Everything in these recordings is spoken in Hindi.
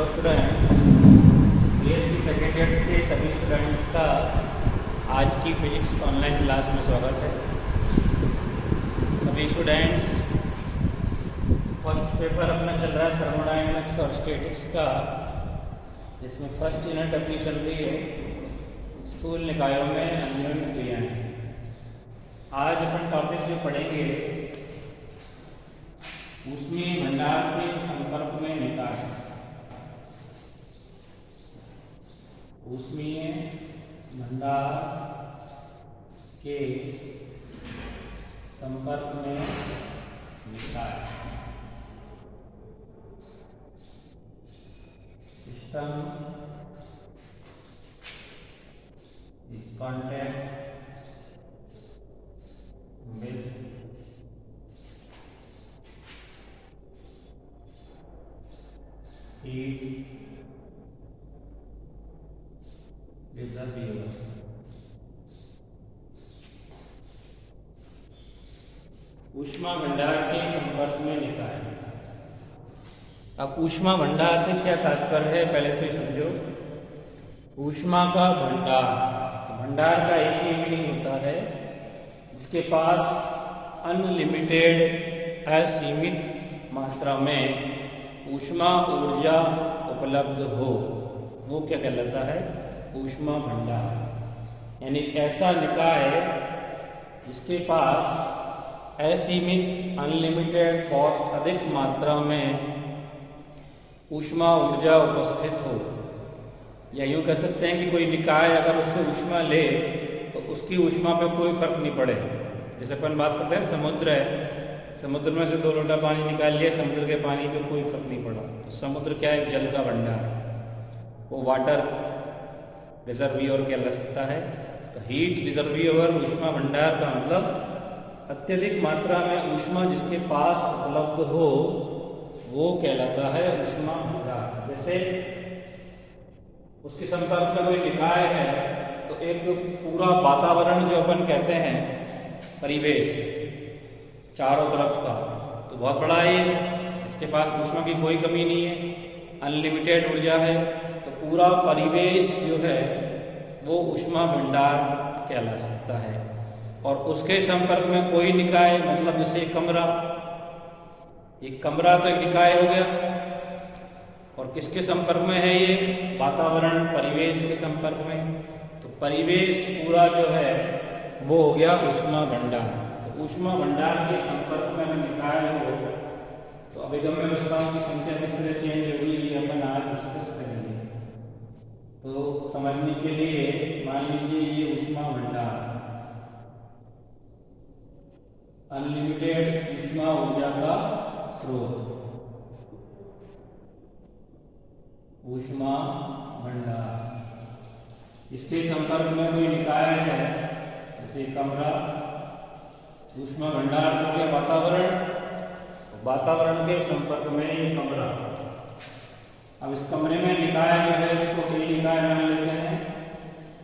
Hello students, BSc second year के सभी स्टूडेंट्स का आज की फिजिक्स ऑनलाइन क्लास में स्वागत है। सभी स्टूडेंट्स, फर्स्ट पेपर अपना चल रहा है थर्मोडायनेमिक्स और स्टैटिक्स का, जिसमें फर्स्ट यूनिट अपनी चल रही है स्थूल निकायों में अन्योन्य क्रियाएं। आज अपन टॉपिक जो पढ़ेंगे ऊष्मीय भंडार के संपर्क में निकाय। ऊष्मीय भंडार के संपर्क में निकाय। System is contact with heat reservoir। ऊष्मा भंडार के संपर्क में निकाय। अब ऊष्मा भंडार से क्या तात्पर्य है, पहले तो समझो। ऊष्मा का भंडार, तो भंडार का एक ही मीनिंग होता है जिसके पास अनलिमिटेड असीमित मात्रा में ऊष्मा ऊर्जा उपलब्ध हो, वो क्या कहलाता है, ऊष्मा भंडार। यानी ऐसा निकाय जिसके पास असीमित अनलिमिटेड बहुत अधिक मात्रा में ऊष्मा ऊर्जा उपस्थित हो। या यूँ कह सकते हैं कि कोई निकाय अगर उससे ऊष्मा ले तो उसकी ऊष्मा पे कोई फर्क नहीं पड़े। जैसे अपन बात करते हैं समुद्र है, समुद्र में से 2 लोटा पानी निकाल लिया, समुद्र के पानी पे कोई फर्क नहीं पड़ा। तो समुद्र क्या है, जल का भंडार, वो वाटर रिजर्वियर कहला सकता है। तो हीट रिजर्वियर ऊष्मा भंडार का मतलब अत्यधिक मात्रा में ऊष्मा जिसके पास उपलब्ध हो वो कहलाता है ऊष्मा भंडार। जैसे उसके संपर्क में कोई निकाय है तो एक पूरा वातावरण जो अपन कहते हैं, परिवेश चारों तरफ का, तो बहुत बड़ा है, इसके पास ऊष्मा की कोई कमी नहीं है, अनलिमिटेड ऊर्जा है, तो पूरा परिवेश जो है वो ऊष्मा भंडार कहला सकता है। और उसके संपर्क में कोई निकाय, मतलब जैसे कमरा, एक कमरा तो एक निकाय हो गया, और किसके संपर्क में है ये, वातावरण परिवेश के संपर्क में, तो परिवेश पूरा जो है वो हो गया ऊष्मा भंडार। ऊष्मा भंडार के संपर्क में निकाय हो तो अभिगम्य व्यवस्थाओं की संख्या किस तरह चेंज होगी, ये अपन आज डिस्कस करेंगे। तो समझने के लिए मान लीजिए ये ऊष्मा भंडार, अनलिमिटेड ऊष्मा ऊर्जा का स्रोत, ऊष्मा भंडार। इसके संपर्क में कोई निकाय है, जैसे कमरा, ऊष्मा भंडार हो गया वातावरण, वातावरण के संपर्क में ये कमरा। अब इस कमरे में निकाय जो है इसको कई निकाय मान लेते हैं,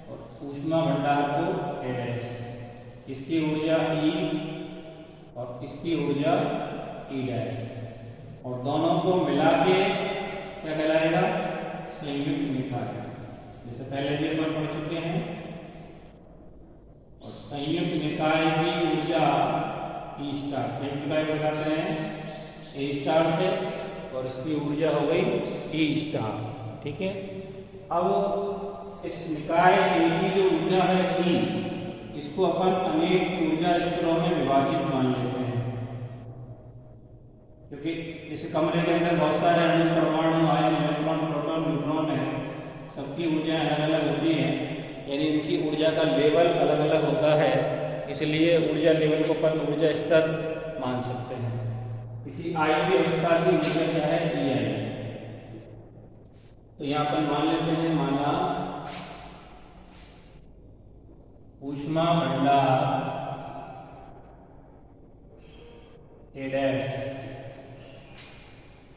और ऊष्मा भंडार को एडैश, इसकी ऊर्जा ई और इसकी ऊर्जा ई डैश, और दोनों को मिला के क्या कहलाएगा, संयुक्त निकाय। जैसे पहले भी अपन पढ़ चुके हैं। और संयुक्त निकाय की ऊर्जा ई स्टार, संयुक्त निकाय बताते हैं ए स्टार से, और इसकी ऊर्जा हो गई ई स्टार। ठीक है। अब इस निकाय ए की जो ऊर्जा है ई, इसको अपन अनेक ऊर्जा स्तरों में विभाजित मान लेते हैं, क्योंकि इस कमरे के अंदर बहुत सारे अणु, परमाणु, आयन, इलेक्ट्रॉन, प्रोटॉन, न्यूट्रॉन है, सबकी ऊर्जा अलग अलग होती है, यानी इनकी ऊर्जा का लेवल अलग अलग होता है। इसलिए ऊर्जा लेवल को अपन ऊर्जा स्तर मान सकते हैं। किसी आयनीय अवस्था की ऊर्जा क्या है, E I। तो यहाँ पर मान लेते हैं, माना ऊष्मा भंडार ए डैश,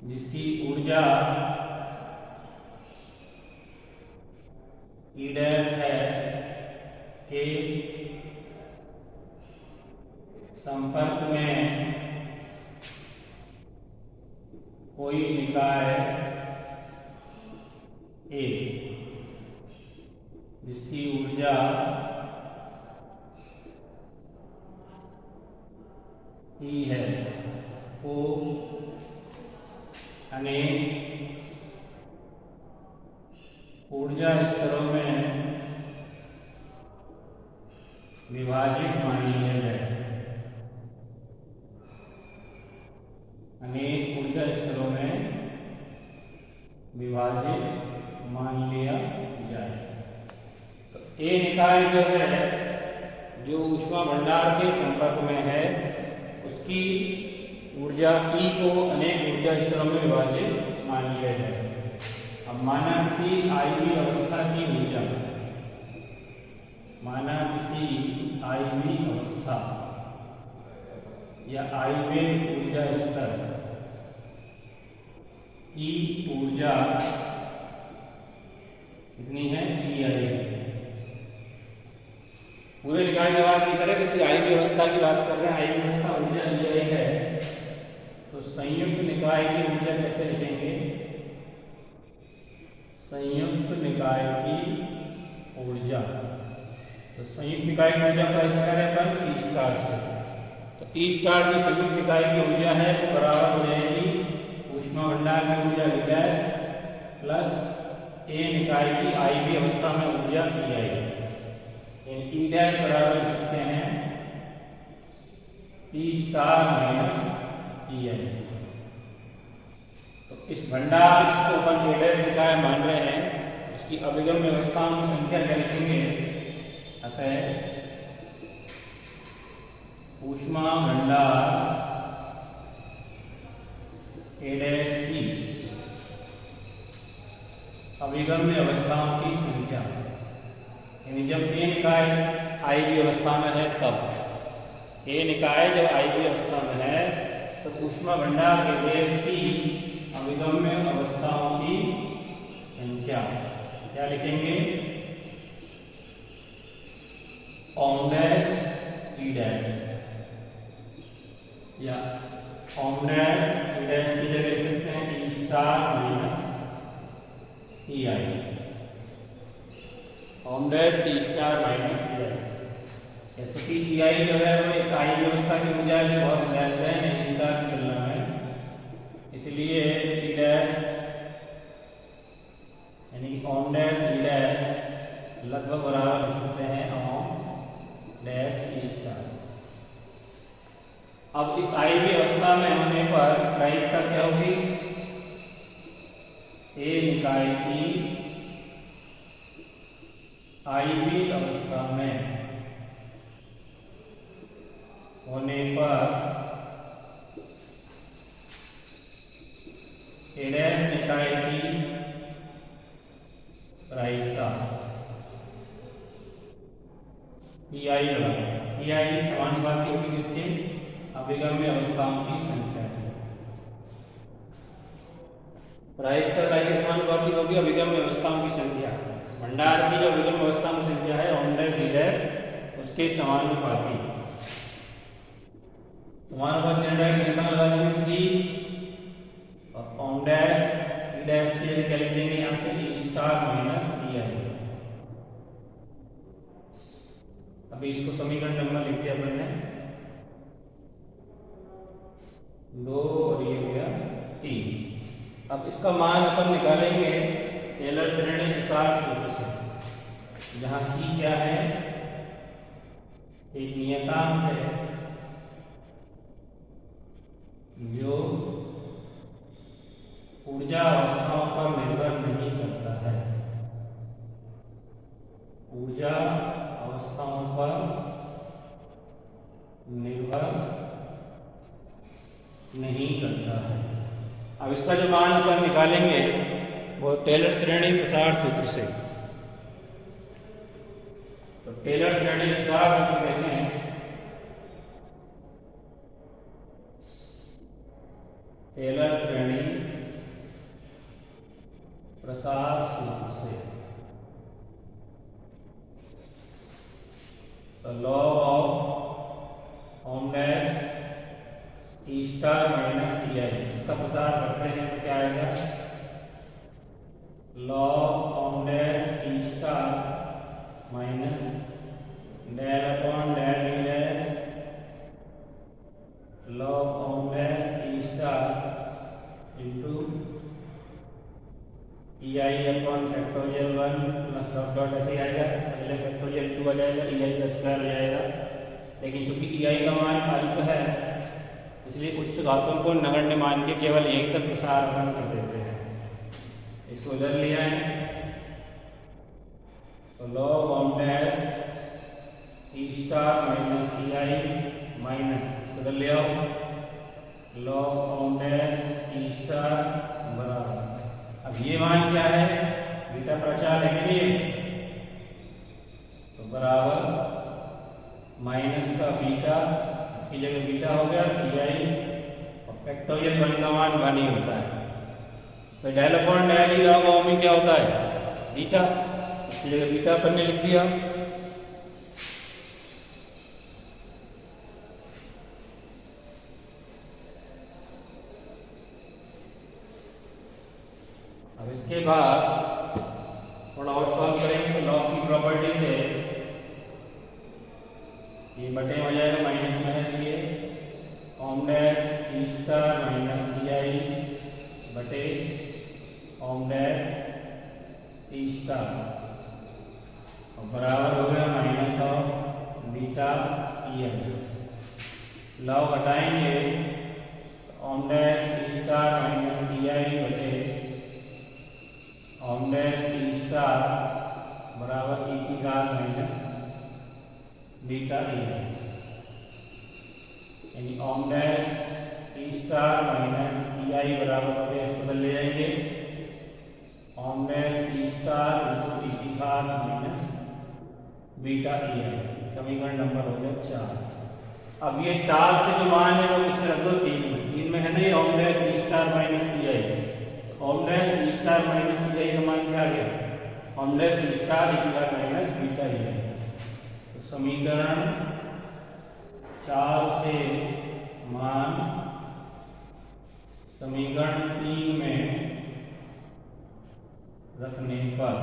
जिसकी ऊर्जा ई डैश है, के संपर्क में कोई निकाय जिसकी ऊर्जा E है वो अनेक ऊर्जा स्तरों में विभाजित मान लिया जाए। अनेक ऊर्जा स्तरों में विभाजित मान लिया जाए। तो ए निकाय जो है, जो ऊष्मा भंडार के संपर्क में है, उसकी ऊर्जा E को अनेक ऊर्जा स्तरों में विभाजित मान लिया जाए। अब माना किसी IV अवस्था की ऊर्जा, माना किसी IV अवस्था या IV ऊर्जा स्तर की ऊर्जा कितनी है, EI। पूरे निकाय की बात नहीं करें, किसी IV अवस्था की बात कर रहे हैं। IV अवस्था ऊर्जा EI है, तो संयुक्त निकाय की ऊर्जा कैसे लिखेंगे? संयुक्त निकाय की ऊर्जा, तो संयुक्त निकाय की ऊर्जा का ऐसा करें अपन E स्टार से। तो E स्टार जो संयुक्त निकाय की ऊर्जा है वो बराबर हो जाएगी ऊष्मा भंडार की ऊर्जा E डैश प्लस A निकाय की IV अवस्था में ऊर्जा EI। E डैश बराबर लिख सकते हैं E स्टार माइनस EI। तो इस भंडार जिसको अपन A डैश निकाय मान रहे हैं, उसकी अभिगम्य अवस्थाओं की संख्या क्या लिखेंगे? अतः ऊष्मा भंडार A डैश की अभिगम्य अवस्थाओं की संख्या, यानी जब A निकाय IV अवस्था में है तब, A निकाय जब IV अवस्था में है तो ऊष्मा भंडार के गैस की अभिगम्य अवस्थाओं की संख्या क्या लिखेंगे? ओम डैश E डैश, या ओम डैश E डैश की जगह लिख सकते हैं E स्टार माइनस EI। ओम dash E star minus EI, क्योंकि EI जो है वो एक IV अवस्था की ऊर्जा है, बहुत ज्यादा है E स्टार की तुलना में, इसलिए E डैश यानी ओम डैश E डैश लगभग बराबर लिख सकते हैं ओम डैश E स्टार। अब इस IV अवस्था में होने पर प्रायिकता क्या होगी? A निकाय की IV अवस्था में होने पर A डैश निकाय की प्रायिकता EI बराबर, EI समानुपाती होगी किसके? अभिगम्य अवस्थाओं की संख्या की। प्रायिकता का समानुपाती होगी अभिगम्य अवस्थाओं की संख्या। भंडार की जो अभिगम्य अवस्थाओं की संख्या है ओम डैश E डैश, उसके समानुपाती। समानुपाती निर्णय की निर्माण लगा सी और ओम डैश E डैश के लिए क्या लिख देंगे? यहाँ से E स्टार माइनस EI। अभी इसको समीकरण नंबर लिख दिया अपने 2 और ये हो गया 3। अब इसका मान अपन निकालेंगे टेलर श्रेणी अनुसार सूत्र से, जहां C क्या है? एक नियतांक है जो ऊर्जा अवस्थाओं पर निर्भर नहीं करता है। ऊर्जा अवस्थाओं पर निर्भर नहीं करता है। अब इसका जो मान अपन निकालेंगे वो टेलर श्रेणी प्रसार सूत्र से। तो टेलर श्रेणी प्रसार सूत्र कहते हैं टेलर श्रेणी प्रसार सूत्र से। तो लॉग ऑफ ओम dash E star minus EI, इसका प्रसार करते हैं तो क्या आएगा? लॉग ओम dash E star del upon del D dash log of dash E star into E I upon factorial 1 plus dot dot ऐसे आएगा, पहले फैक्टोरियल 2 आ जाएगा, ई आई का स्क्वायर हो जाएगा। लेकिन चूंकि ई आई का मान अल्प है इसलिए उच्च घातों को नगण्य मान के केवल एक तक प्रसार कर देते हैं। इसको इधर लिया है तो log of dash E star minus E I minus इसको इधर ले आओ log of dash E star बराबर, अब ये मान क्या है, बीटा प्रचार है कि नहीं, तो बराबर माइनस का बीटा, इसकी जगह बीटा हो गया ई आई और फैक्टोरियल 1 का मान 1 ही होता है। तो del upon del E log of में क्या होता है, बीटा, इसकी जगह बीटा अपन ने लिख दिया। अब इसके बाद थोड़ा और सॉल्व करेंगे तो लॉग की प्रॉपर्टी से ये बटे हो जाएगा माइनस में है ये ओम dash E star minus D I बटे ओम डैश ई स्टार और बराबर हो गया minus of beta E M. Log हटाएंगे तो ओम dash E star minus D I बटे ओम डैश ई स्टार बराबर ई की घात माइनस बीटा ई यानी ओम dash E star minus E आई बराबर हो गया, इसको बदल ले जाएंगे ओम डैश ई स्टार इंटू ई की घात माइनस बीटा ई आई। समीकरण नंबर हो गया 4। अब ये 4 से जो मान है वो किसमें रख दो, 3 में है ना, ये ओम dash E star minus E आई, ओम dash E star minus E आई का मान क्या आ गया, ओम डैश ई स्टार ई की घात माइनस बीटा ई आई। तो समीकरण 4 से मान समीकरण 3 में रखने पर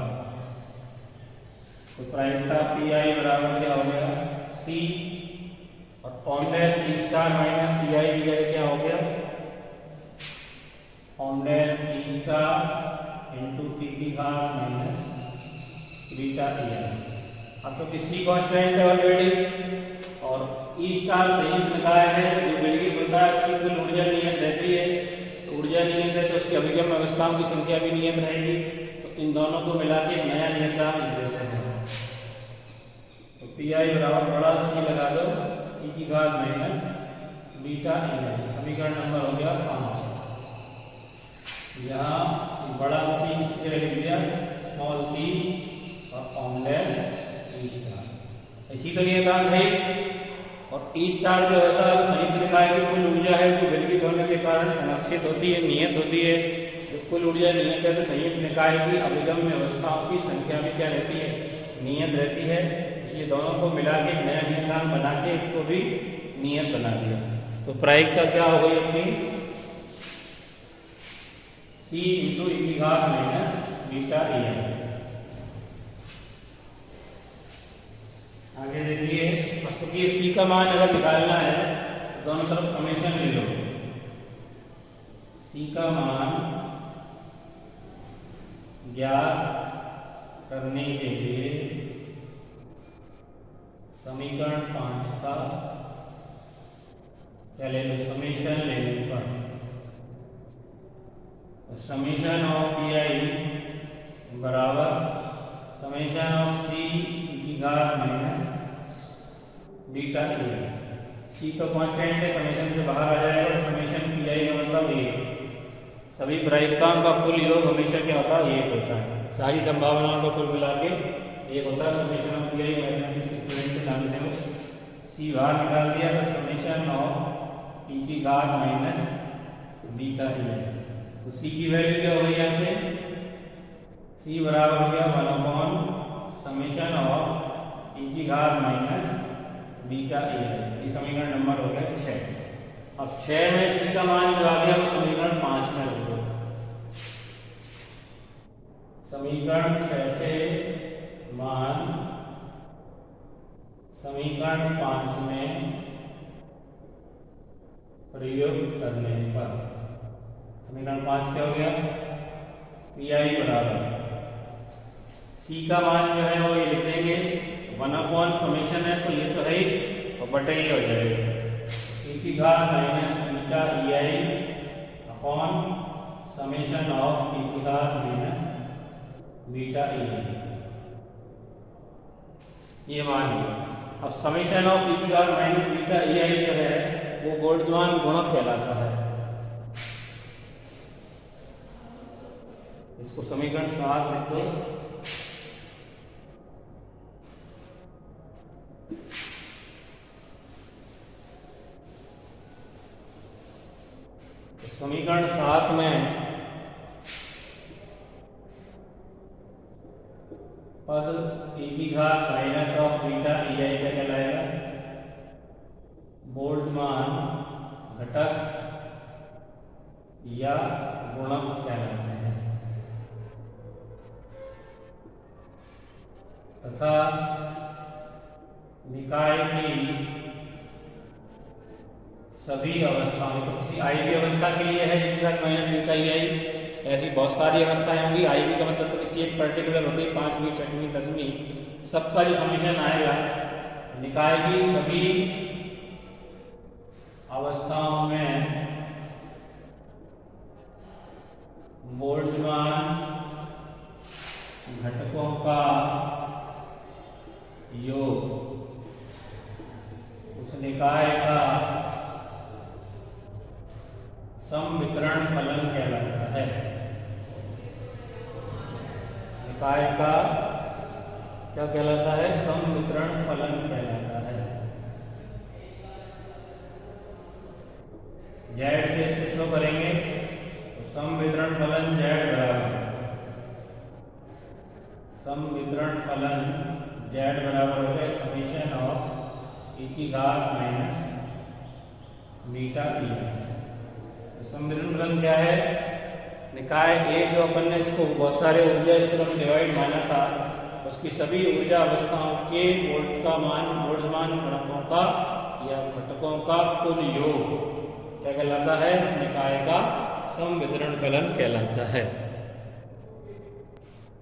तो प्रायिकता पी आई बराबर क्या हो गया सी और ओम dash E star minus E I की जगह क्या हो गया ओम dash E star into T की घात माइनस बीटा ई आई। अब तो किसी कांस्टेंट है ऑलरेडी और ई स्टार संयुक्त निकाय है, जो विलगित होता है उसकी कुल ऊर्जा नियत रहती है, तो ऊर्जा नियत है तो उसकी अभिगम अवस्थाओं की संख्या भी नियत रहेगी, तो इन दोनों को मिला के नया नियतांक लिख देते हैं। तो पी आई बराबर बड़ा सी लगा दो ई की घात माइनस बीटा ई आई। समीकरण नंबर हो गया 5। यहाँ बड़ा सी इसके लिख दिया स्मॉल सी और ओम डैश ई स्टार, इसी का नियतांक है। और ई स्टार जो होता है संयुक्त निकाय की कुल ऊर्जा है जो विलगित होने के कारण संरक्षित होती है, नियत होती है। जो कुल ऊर्जा नियत है तो संयुक्त निकाय की अभिगम्य अवस्थाओं की संख्या भी क्या रहती है, नियत रहती है। इसलिए दोनों को मिला के नया नियतांक बना के इसको भी नियत बना दिया। तो प्रायिकता क्या हो गई अपनी सी इंटू ई की घात माइनस बीटा ई आई। आगे देखिए, क्योंकि सी का मान अगर निकालना है तो दोनों तरफ समेशन ले लो। सी का मान ज्ञात करने के लिए समीकरण 5 का पहले लो समेशन लेने पर समेशन ऑफ पी आई बराबर समेशन ऑफ सी की घात माइनस बीटा ई आई। सी तो कांस्टेंट है, समेशन से बाहर आ जाएगा, समेशन पी आई का मतलब 1। सभी प्रायिकताओं का कुल योग हमेशा क्या होता है 1 होता है, सारी संभावनाओं को कुल मिला के 1 होता है। Summation of P I mathematics student से जानते हो, सी बाहर निकाल दिया तो समेशन ऑफ ई की घात माइनस बीटा ई आई। तो सी की वैल्यू क्या हो गई यहाँ से, सी बराबर हो गया 1 समेशन ऑफ ई की घात माइनस बीटा ई आई। ये समीकरण नंबर हो गया 6। अब 6 में सी का मान जो आ गया वो समीकरण 5 में रख दो। समीकरण 6 से मान समीकरण 5 में प्रयोग करने पर समीकरण 5 क्या हो गया? पीआई बराबर सी का मान जो है वो ये लिख देंगे 1 समेशन है तो ये तो है ही और बटे ही हो जाएगा e की घात minus beta ei upon summation of e की घात माइनस बीटा ei ये मान लो। अब समेशन ऑफ e की घात माइनस बीटा ei जो है वो बोल्ट्जमान गुणक कहलाता है। इसको समीकरण 7 लिख दो। समीकरण 7 में पद e की घात माइनस ऑफ बीटा ei क्या कहलाएगा? बोल्ट्जमान घटक या गुणक कहलाते हैं तथा निकाय की सभी अवस्थाओं तो किसी आई भी अवस्था के लिए है जिसका माइनस बीटा ei, ऐसी बहुत सारी अवस्थाएं होंगी। आई भी का मतलब तो किसी एक पर्टिकुलर होती है 5वीं 6वीं 10वीं सबका जो समीशन आएगा निकाय की सभी अवस्थाओं में बोल्ट्जमान घटकों का योग उस निकाय का समविकरण फलन कहलाता है। निकाय का क्या कहलाता है? समविकरण फलन कहलाता है। जेड से इसको शो करेंगे तो समविकरण फलन जेड बराबर समविकरण फलन जेड बराबर हो गया समेशन ऑफ e की घात माइनस बीटा ei। समविकरण फलन क्या है? निकाय ए जो अपन ने इसको बहुत सारे ऊर्जा स्तर डिवाइड माना था उसकी सभी ऊर्जा अवस्थाओं के बोल्ट्जमान गुणकों का या घटकों का कुल योग क्या कहलाता है? उस निकाय का समवितरण फलन कहलाता है।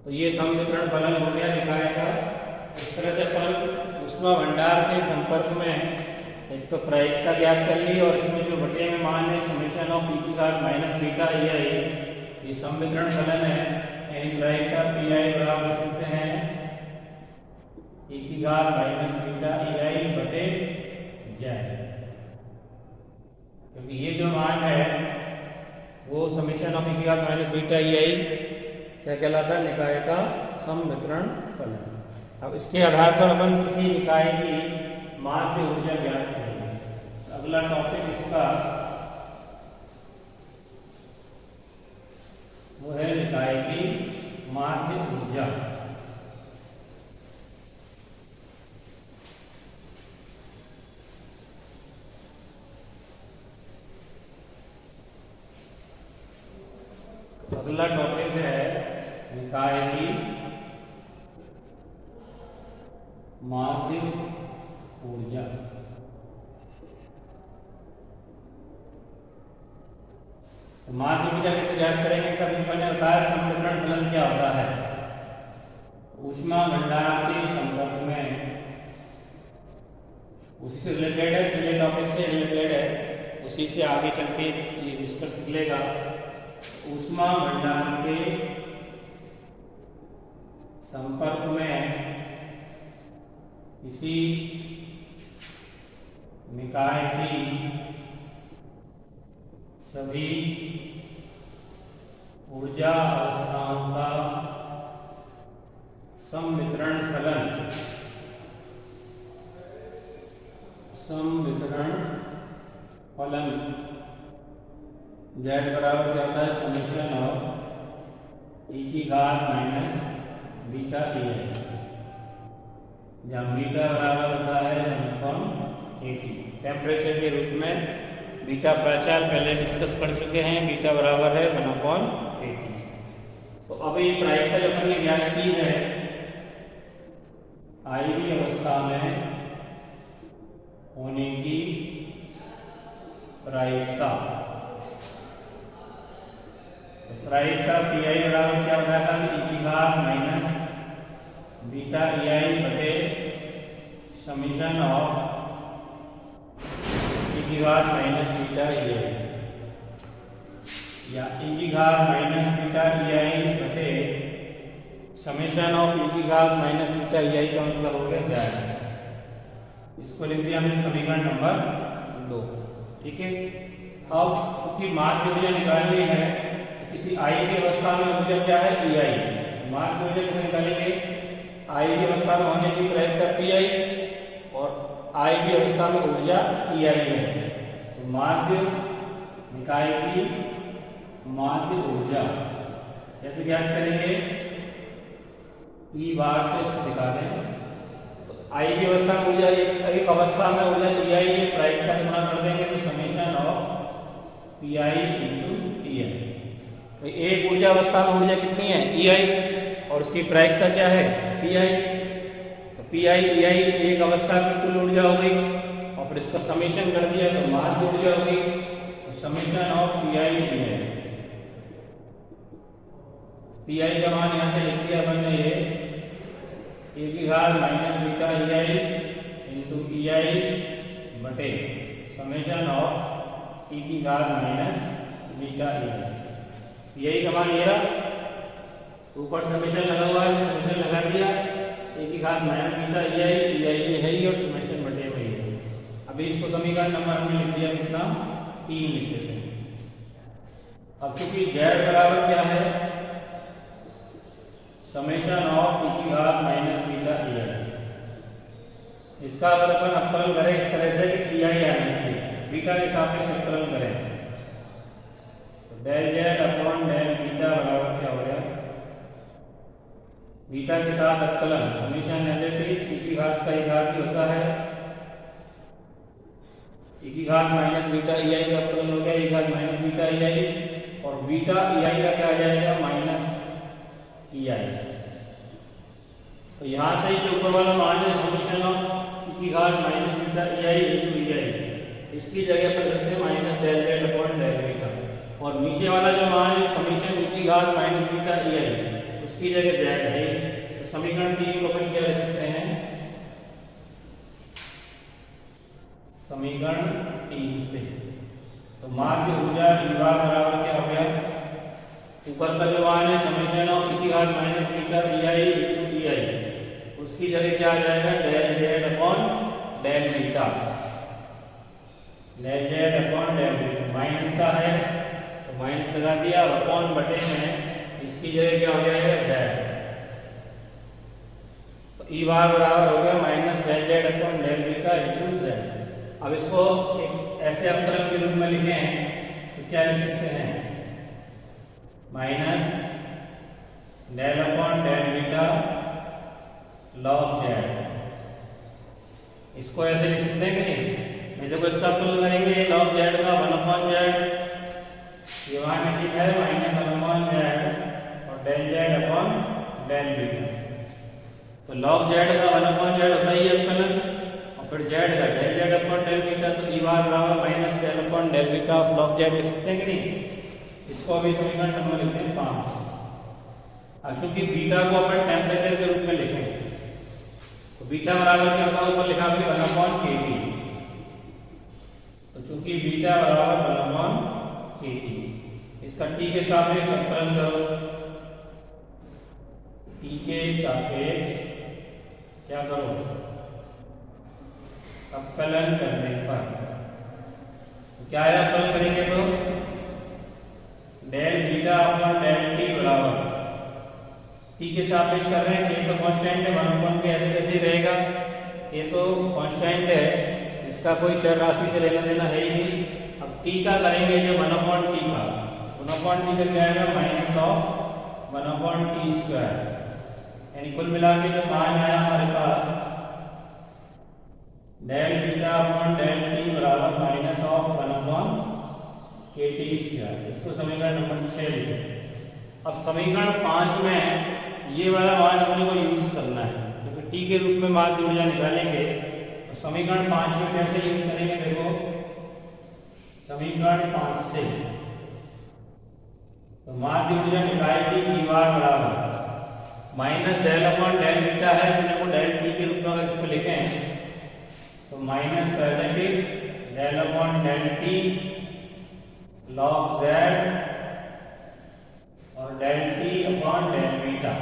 तो ये समवितरण फलन हो गया निकाय का। इस तरह से फल ऊष्मा भंडार के संपर्क में एक तो प्रायिकता ज्ञात कर ली और इसमें जो बटे में मान है समेशन ऑफ e की घात माइनस बीटा ei ये समवितरण फलन है। यानी प्रायिकता pi बराबर सकते हैं e की घात माइनस बीटा ei बटे z, क्योंकि ये जो मान है वो समेशन ऑफ e की घात माइनस बीटा ei क्या कहलाता है? निकाय का समवितरण फलन। अब इसके आधार पर अपन किसी निकाय की माध्य ऊर्जा ज्ञात करेंगे। अगला टॉपिक इसका वो है निकाय की माध्य ऊर्जा। अगला टॉपिक है निकाय की माध्य ऊर्जा। तो माध्य ऊर्जा कैसे ज्ञात करेंगे? कभी मैंने बताया समवितरण फलन क्या होता है। ऊष्मा भंडार के संपर्क में उसी से रिलेटेड है, पिछले टॉपिक से रिलेटेड है, उसी से आगे चल के ये डिस्कस निकलेगा। ऊष्मा भंडार के संपर्क में किसी निकाय की सभी ऊर्जा अवस्थाओं का समवितरण फलन जेड बराबर क्या होता है? समेशन ऑफ e की घात माइनस बीटा ei, जहाँ बीटा बराबर होता है 1/80। टेम्परेचर के रूप में बीटा प्राचार पहले डिस्कस कर चुके हैं, बीटा बराबर है 1/80। तो अब ये प्रायिकता जो हमने ज्ञात की है आई वी अवस्था में होने की प्रायिकता। प्रायिकता पी आई बराबर क्या बताया था, ई की घात माइनस बीटा ई आई बटे समीशन ऑफ ई की घात माइनस बीटा ई आई, या ई की घात माइनस बीटा ई आई बटे समीशन ऑफ ई की घात माइनस बीटा ई आई का मतलब हो गया z। इसको लिख दिया हमने समीकरण नंबर 2। ठीक है, अब चूंकि माध्य ऊर्जा निकालनी है, किसी आई की अवस्था में ऊर्जा क्या है, ई आई। माध्य ऊर्जा कैसे निकालेंगे, आई की अवस्था में होने की प्रायिकता पी आई और आई की अवस्था में ऊर्जा ई आई है। तो माध्य निकाय की माध्य ऊर्जा कैसे ज्ञात करेंगे, ई बार से इसको दिखा दें। तो आई की अवस्था में ऊर्जा एक अवस्था में ऊर्जा ई आई प्रायिकता से गुणा कर देंगे तो summation of P I into E I. एक ऊर्जा अवस्था में ऊर्जा कितनी है, ई आई, और उसकी प्रायिकता क्या है, पी आई। तो पी आई ई आई एक अवस्था की कुल ऊर्जा हो गई और फिर इसका समेशन कर दिया तो माध्य ऊर्जा हो गई। तो summation of P I E I, P I का मान यहाँ से लिख दिया अपन ने, ये ए की घात minus beta E I into E आई बटे समेशन ऑफ ई की घात माइनस बीटा ई आई। यही का मान ये रहा, ऊपर समेशन लगा हुआ है, समेशन लगा दिया, ए की घात माइनस बीटा ई आई ये है ही और समेशन बटे वही है। अभी इसको समीकरण नंबर हमने लिख दिया कितना, 3 लिखते थे। अब क्योंकि z बराबर क्या है, समेशन ऑफ ई की घात माइनस बीटा ई आई, इसका अगर अपन अवकलन करें इस तरह से कि ई आई आने से बीटा के सापेक्ष अवकलन करें तो del Z upon del beta बराबर क्या हो गया, बीटा के साथ अवकलन summation as it is E की घात का ई घात ही होता है, ई की घात माइनस बीटा ई आई का अवकलन हो गया ई घात माइनस बीटा ई आई, और बीटा ई आई का क्या आ जाएगा, माइनस ई आई। तो यहाँ से जो ऊपर वाला मान है समेशन ऑफ ई की घात minus beta E I into E I, इसकी जगह पर रखते हैं minus del Z upon del beta, और नीचे वाला जो मान है समेशन ई की घात माइनस बीटा ई आई, उसकी जगह जेड है। तो समीकरण 3 को अपन क्या लिख सकते हैं, समीकरण 3 से तो माध्य ऊर्जा विभा बराबर क्या हो गया, ऊपर का जो मान है समेशन ऑफ ई की घात minus beta E I into E I, उसकी जगह क्या आ जाएगा, del Z upon del beta, del Z upon del beta, minus का है तो माइनस लगा दिया, अपॉन बटे में इसकी जगह क्या हो जाएगा, जेड। तो ई बार बराबर हो गया minus del Z upon del beta into Z. अब इसको एक ऐसे अवकलन के रूप में लिखें तो क्या लिख सकते हैं, minus del upon del beta log Z. इसको ऐसे लिख सकते हैं कि नहीं, नहीं जब इसका अवकलन करेंगे लॉग जेड का 1 अपॉन जेड, ये वहां किसी है माइनस 1 अपॉन जेड और del Z upon del beta. तो लॉग जेड का 1 अपॉन जेड होता ही अवकलन, और फिर जेड का del Z upon del beta, तो ई बार बराबर minus del upon del beta of log Z लिख सकते हैं कि नहीं। इसको अभी समीकरण नंबर लिखते हैं 5। अब चूंकि बीटा को अपन टेम्परेचर के रूप में लिखेंगे तो बीटा बराबर क्या होगा, ऊपर लिखा हमने 1 अपॉन केटी। तो चूंकि बीटा बराबर 1 अपॉन केटी, इसका टी के सापेक्ष अवकलन करो, टी के सापेक्ष क्या करो, अवकलन करने पर तो क्या है, अवकलन करेंगे तो del beta upon del T बराबर, टी के सापेक्ष कर रहे हैं, ये तो कांस्टेंट है, 1 अपॉन के ऐसे कैसे रहेगा, ये तो कांस्टेंट है, इसका कोई चर राशि से लेना देना है ही नहीं। अब टी का करेंगे जो 1 अपॉन टी का, 1 अपॉन टी का क्या आएगा, minus of 1 upon T square, यानी कुल मिला के जो मान आया हमारे पास del beta upon del T बराबर minus of 1 upon K T square. इसको समीकरण नंबर 6 लिखें। अब समीकरण 5 में ये वाला मान अपने को यूज करना है, क्योंकि टी के रूप में माध्य ऊर्जा निकालेंगे तो समीकरण 5 में कैसे यूज करेंगे, देखो समीकरण 5 से तो माध्य ऊर्जा निकाय की दीवार बराबर minus del upon del beta है, तो देखो डेल टी के रूप में अगर इसको लिखें तो minus positive del upon del T log Z और del T upon del beta,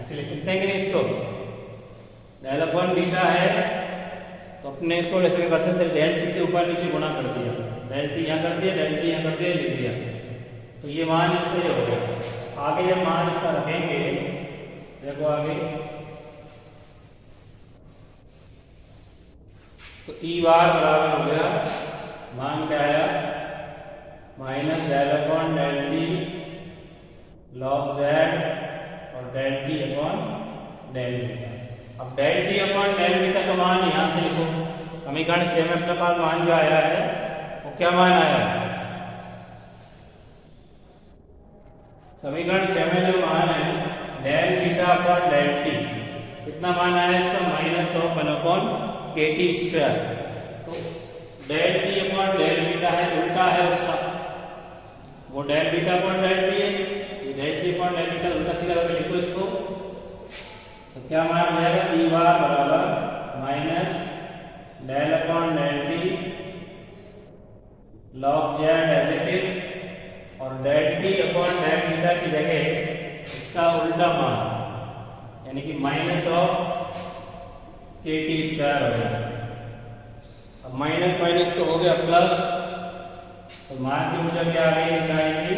ऐसे लिख सकते हैं कि नहीं। इसको डेल अपॉन बीटा है तो अपने इसको ऐसे कर सकते हैं, डेल टी से ऊपर नीचे गुणा कर दिया, डेल टी यहाँ कर दिया, डेल टी यहाँ कर दिया, लिख दिया, तो ये मान इसका ये हो गया। आगे जब मान इसका रखेंगे, देखो आगे तो ई बार बराबर हो गया, मान क्या आया minus del upon del T log Z और del T upon del beta. अब del T upon del beta का मान यहाँ से लिखो, समीकरण 6 में अपने पास मान जो आया है वो क्या मान आया है, समीकरण 6 में जो मान है del beta upon del T, कितना मान आया इसका minus of 1 upon K T square. तो del T upon del beta है, उल्टा है उसका, वो del beta upon del T है, del T upon del beta उल्टा सीधा करके लिखो इसको, तो क्या मान आ जाएगा ई बार बराबर minus del upon del T log Z as it is और del T upon del beta की जगह इसका उल्टा मान यानी कि minus of K T square हो गया। अब माइनस माइनस तो हो गया प्लस, तो मान की ऊर्जा क्या आ गई निकालेंगे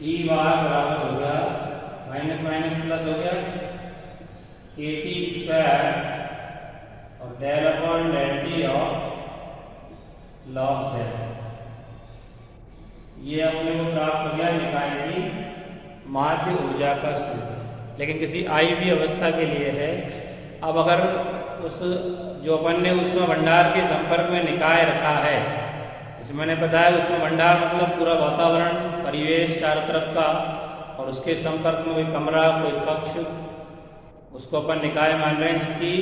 ई बार बराबर हो गया माइनस माइनस प्लस हो गया के टी स्क्वायर और del upon del T of log Z. ये अपने को प्राप्त हो गया निकाय की माध्य ऊर्जा का सूत्र, लेकिन किसी आई भी अवस्था के लिए है। अब अगर उस जो अपन ने उसमें भंडार के संपर्क में निकाय रखा है, जैसे मैंने बताया उसमें भंडार मतलब पूरा वातावरण परिवेश चारों तरफ का, और उसके संपर्क में कोई कमरा कोई कक्ष, उसको अपन निकाय मान रहे हैं, जिसकी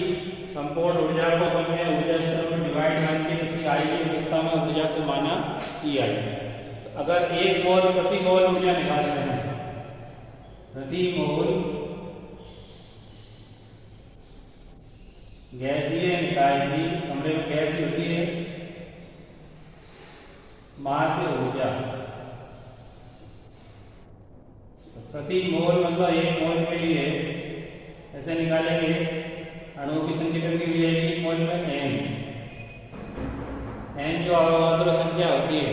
संपूर्ण ऊर्जा को अपन ने ऊर्जा स्तरों में डिवाइड मान के किसी आई की अवस्था में ऊर्जा को माना ई आई। तो अगर एक मोल प्रति मोल ऊर्जा निकाल रहे हैं, प्रति मोल गैसीय निकाय की, कमरे में गैस होती है, माध्य ऊर्जा प्रति मोल मतलब एक मोल के लिए ऐसे निकालेंगे, अणुओं की संख्या कितनी हो जाएगी एक मोल में n, n जो अवगाद्रो संख्या होती है,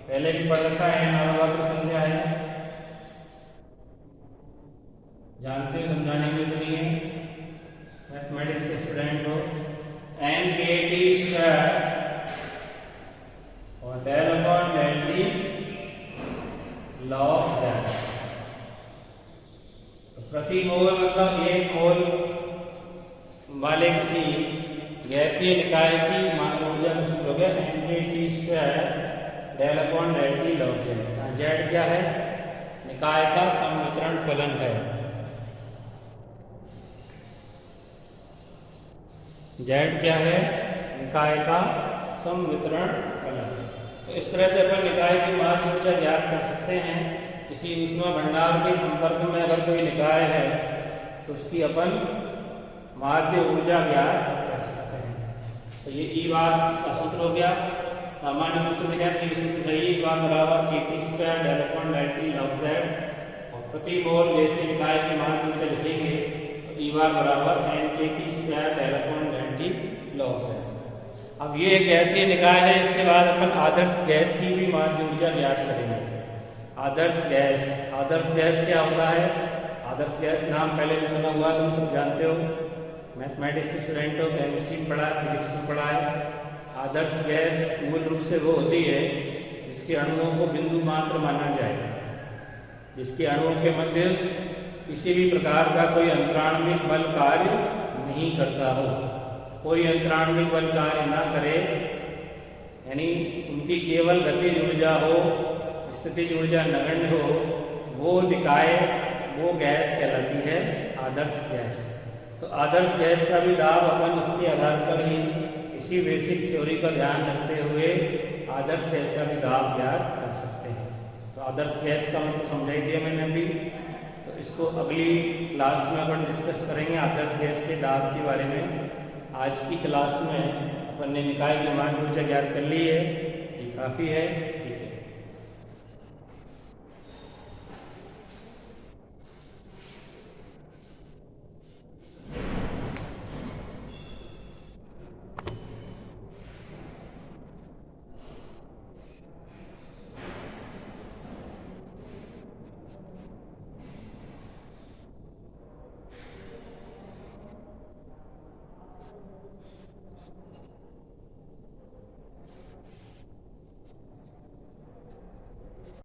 पहले भी पढ़ रखा है n अवगाद्रो संख्या है, जानते हो, समझाने के लिए तो नहीं है, मैथमेटिक्स के स्टूडेंट हो। n के टी स्क्वायर और del upon del T log Z. प्रति मोल मतलब एक मोल वाले किसी गैसीय निकाय की मान ऊर्जा का सूत्र हो गया N K T square del upon del T log Z. Z क्या है, निकाय का संवितरण फलन है, जेड क्या है, निकाय का संवितरण फलन। तो इस तरह से अपन निकाय की माध्य ऊर्जा ज्ञात कर सकते हैं। किसी ऊष्मा भंडार के संपर्क में अगर कोई निकाय है तो उसकी अपन माध्य ऊर्जा ज्ञात कर सकते हैं। तो ये ई बार का सूत्र हो गया, सामान्य रूप से लिखा कि ई बार बराबर K T square del upon del T log Z, और प्रति मोल जैसे निकाय की माध्य ऊर्जा लिखेंगे तो ई बार बराबर N K T square del upon del T log Z. अब ये एक ऐसी निकाय है, इसके बाद अपन आदर्श गैस की भी माध्य ऊर्जा ज्ञात करेंगे। आदर्श गैस क्या होता है, आदर्श गैस नाम पहले भी सुना हुआ, तुम सब जानते हो, मैथमेटिक्स के स्टूडेंट हो, केमिस्ट्री में पढ़ा है, फिजिक्स में पढ़ा है। आदर्श गैस मूल रूप से वो होती है जिसके अणुओं को बिंदु मात्र माना जाए, जिसके अणुओं के मध्य किसी भी प्रकार का कोई अंतराण्विक बल कार्य नहीं करता हो, कोई अंतराण्विक बल कार्य ना करे, यानी उनकी केवल गतिज ऊर्जा हो, स्थितिज ऊर्जा नगण्य हो, वो निकाय वो गैस कहलाती है आदर्श गैस। तो आदर्श गैस का भी दाब अपन इसके आधार पर ही इसी बेसिक थ्योरी का ध्यान रखते हुए आदर्श गैस का भी दाब ज्ञात कर सकते हैं। तो आदर्श गैस का मतलब समझाई दिया मैंने अभी। तो इसको अगली क्लास में अपन डिस्कस करेंगे आदर्श गैस के दाब के बारे में। आज की क्लास में अपन ने निकाय की मान ऊर्जा ज्ञात कर ली है, ये काफ़ी है।